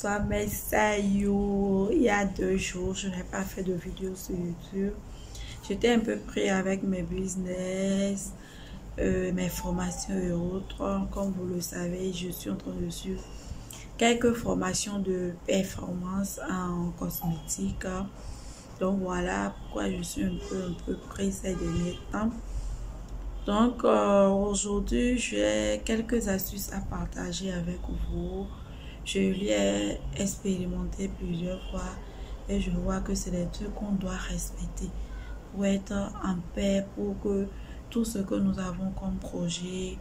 bonsoir mes saillots. Il y a 2 jours, je n'ai pas fait de vidéo sur YouTube. J'étais un peu pris avec mes business, mes formations et autres. Comme vous le savez, je suis en train de suivre quelques formations de performance en cosmétique. Donc voilà pourquoi je suis un peu pris ces derniers temps. Donc aujourd'hui, j'ai quelques astuces à partager avec vous. Je l'ai expérimenté plusieurs fois et je vois que c'est des trucs qu'on doit respecter pour être en paix, pour que tout ce que nous avons comme projet,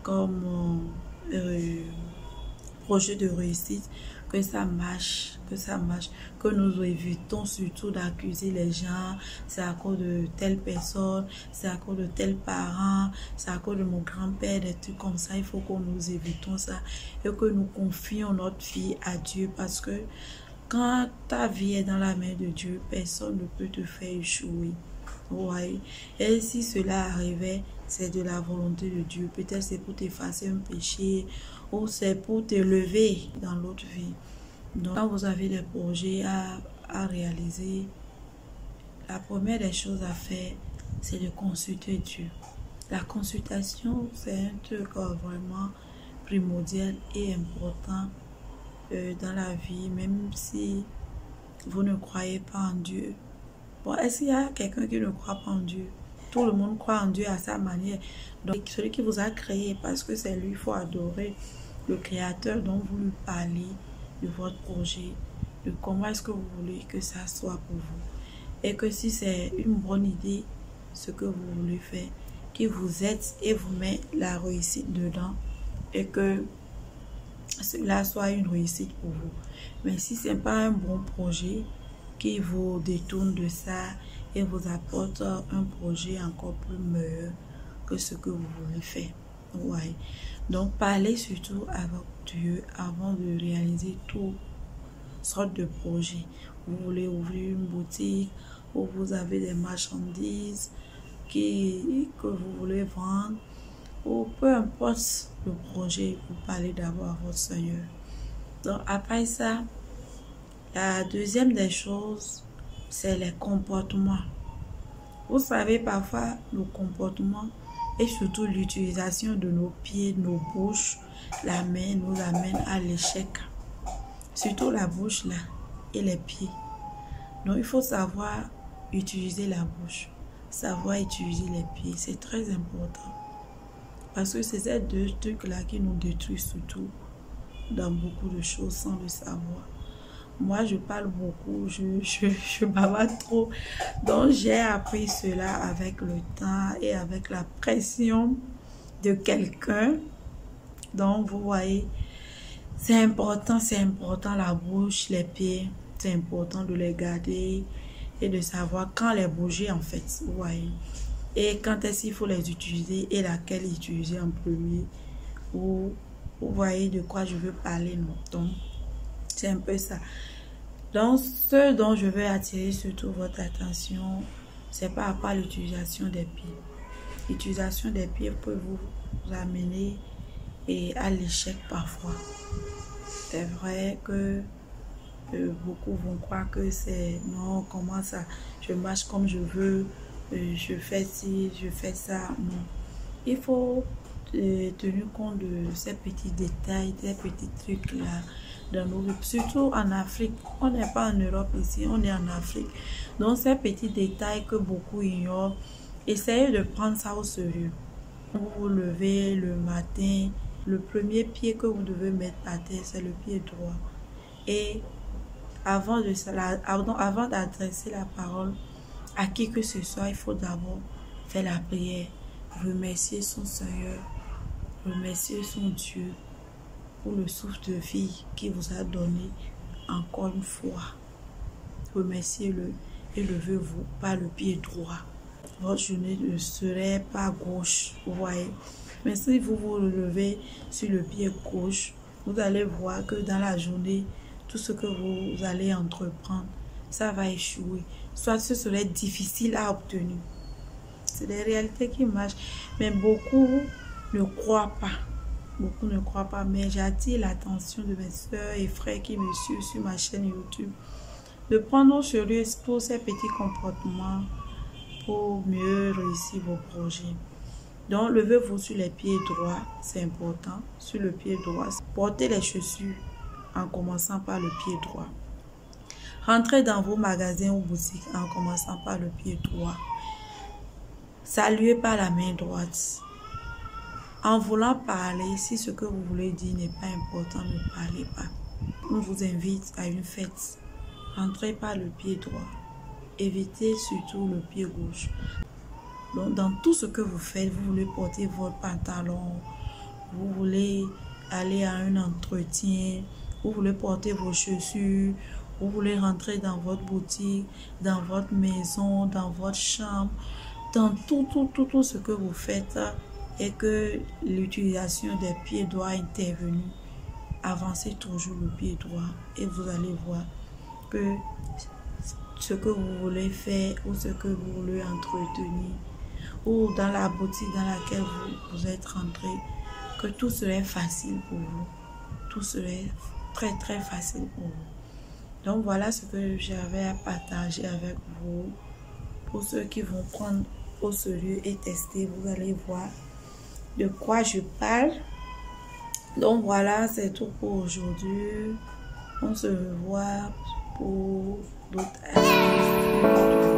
comme projet de réussite, que ça marche, que nous évitons surtout d'accuser les gens, c'est à cause de telle personne, c'est à cause de tel parent, c'est à cause de mon grand-père, des trucs comme ça. Il faut que nous évitons ça et que nous confions notre vie à Dieu, parce que quand ta vie est dans la main de Dieu, personne ne peut te faire échouer. Ouais. Et si cela arrivait, c'est de la volonté de Dieu. Peut-être c'est pour t'effacer un péché ou c'est pour te lever dans l'autre vie. Donc, quand vous avez des projets à réaliser, la première des choses à faire, c'est de consulter Dieu. La consultation, c'est un truc vraiment primordial et important dans la vie, même si vous ne croyez pas en Dieu. Bon, est-ce qu'il y a quelqu'un qui ne croit pas en Dieu? Tout le monde croit en Dieu à sa manière. Donc, celui qui vous a créé, parce que c'est lui, il faut adorer le Créateur dont vous lui parlez de votre projet, de comment est-ce que vous voulez que ça soit pour vous. Et que si c'est une bonne idée, ce que vous voulez faire, qui vous aide et vous met la réussite dedans, et que cela soit une réussite pour vous. Mais si ce n'est pas un bon projet qui vous détourne de ça et vous apporte un projet encore plus meilleur que ce que vous voulez faire. Ouais. Donc, parlez surtout avec Dieu avant de réaliser toutes sortes de projets. Vous voulez ouvrir une boutique ou vous avez des marchandises que vous voulez vendre, ou peu importe le projet, vous parlez d'abord à votre Seigneur. Donc, après ça, la deuxième des choses, c'est les comportements. Vous savez, parfois, le comportement et surtout l'utilisation de nos pieds, nos bouches, la main nous amène à l'échec. Surtout la bouche là et les pieds. Donc, il faut savoir utiliser la bouche, savoir utiliser les pieds. C'est très important. Parce que c'est ces 2 trucs-là qui nous détruisent surtout dans beaucoup de choses sans le savoir. Moi, je parle beaucoup, je bavarde trop. Donc, j'ai appris cela avec le temps et avec la pression de quelqu'un. Donc, vous voyez, c'est important la bouche, les pieds. C'est important de les garder et de savoir quand les bouger en fait. Vous voyez. Et quand est-ce qu'il faut les utiliser et laquelle utiliser en premier. Vous voyez de quoi je veux parler, non? Donc, c'est un peu ça. Donc, ce dont je veux attirer surtout votre attention, c'est par rapport à l'utilisation des pieds. L'utilisation des pieds peut vous amener à l'échec parfois. C'est vrai que beaucoup vont croire que c'est non, comment ça, je marche comme je veux, je fais ci, je fais ça. Non. Il faut tenir compte de ces petits détails, ces petits trucs là dans nos vies, surtout en Afrique. On n'est pas en Europe ici, on est en Afrique. Donc ces petits détails que beaucoup ignorent, essayez de prendre ça au sérieux. Vous vous levez le matin, le premier pied que vous devez mettre à terre, c'est le pied droit. Et avant d'adresser la parole à qui que ce soit, il faut d'abord faire la prière, remercier son Seigneur, remercier son Dieu pour le souffle de vie qu'il vous a donné encore une fois. Remerciez-le et levez-vous par le pied droit. Votre journée ne serait pas gauche, vous voyez. Mais si vous vous levez sur le pied gauche, vous allez voir que dans la journée, tout ce que vous allez entreprendre, ça va échouer. Soit ce serait difficile à obtenir. C'est des réalités qui marchent. Mais beaucoup ne croient pas. beaucoup ne croient pas, mais j'attire l'attention de mes soeurs et frères qui me suivent sur ma chaîne YouTube de prendre au sérieux pour ces petits comportements pour mieux réussir vos projets. Donc, levez-vous sur les pieds droits, c'est important. Sur le pied droit, portez les chaussures en commençant par le pied droit. Rentrez dans vos magasins ou boutiques en commençant par le pied droit. Saluez par la main droite. En voulant parler, si ce que vous voulez dire n'est pas important, ne parlez pas. On vous invite à une fête. Rentrez par le pied droit. Évitez surtout le pied gauche. Donc, dans tout ce que vous faites, vous voulez porter votre pantalon, vous voulez aller à un entretien, vous voulez porter vos chaussures, vous voulez rentrer dans votre boutique, dans votre maison, dans votre chambre, dans tout ce que vous faites et que l'utilisation des pieds doit intervenir. Avancez toujours le pied droit et vous allez voir que ce que vous voulez faire ou ce que vous voulez entretenir ou dans la boutique dans laquelle vous êtes rentré, que tout serait facile pour vous. Tout serait très facile pour vous. Donc voilà ce que j'avais à partager avec vous. Pour ceux qui vont prendre au sérieux et tester, vous allez voir de quoi je parle. Donc voilà, c'est tout pour aujourd'hui. On se revoit pour d'autres astuces.